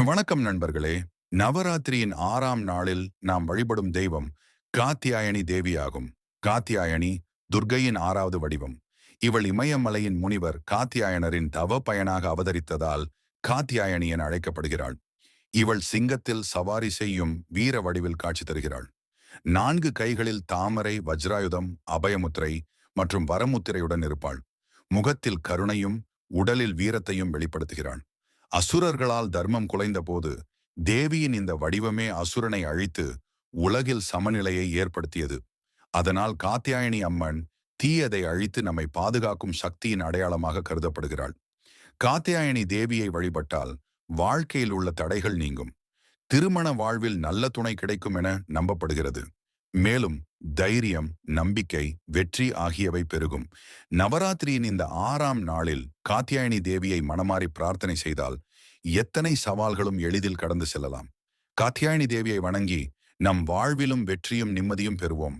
வணக்கம் நண்பர்களே. நவராத்திரியின் 6ஆம் நாளில் நாம் வழிபடும் தெய்வம் காத்தியாயனி தேவியாகும். காத்தியாயனி துர்க்கையின் 6வது வடிவம். இவள் இமயமலையின் முனிவர் காத்தியாயனரின் தவ பயனாக அவதரித்ததால் காத்தியாயனி என அழைக்கப்படுகிறாள். இவள் சிங்கத்தில் சவாரி செய்யும் வீர வடிவில் காட்சி தருகிறாள். 4 கைகளில் தாமரை, வஜ்ராயுதம், அபயமுத்திரை மற்றும் வரமுத்திரையுடன் இருப்பாள். முகத்தில் கருணையும் உடலில் வீரத்தையும் வெளிப்படுத்துகிறாள். அசுரர்களால் தர்மம் குலைந்தபோது தேவியின் இந்த வடிவமே அசுரனை அழித்து உலகில் சமநிலையை ஏற்படுத்தியது. அதனால் காத்தியாயனி அம்மன் தீயதை அழித்து நம்மை பாதுகாக்கும் சக்தியின் அடையாளமாக கருதப்படுகிறாள். காத்தியாயனி தேவியை வழிபட்டால் வாழ்க்கையில் உள்ள தடைகள் நீங்கும். திருமண வாழ்வில் நல்ல துணை கிடைக்கும் என நம்பப்படுகிறது. மேலும் தைரியம், நம்பிக்கை, வெற்றி ஆகியவை பெருகும். நவராத்திரியின் இந்த 6ஆம் நாளில் காத்தியாயனி தேவியை மனமாறி பிரார்த்தனை செய்தால் எத்தனை சவால்களும் எளிதில் கடந்து செல்லலாம். காத்தியாயனி தேவியை வணங்கி நம் வாழ்விலும் வெற்றியும் நிம்மதியும் பெறுவோம்.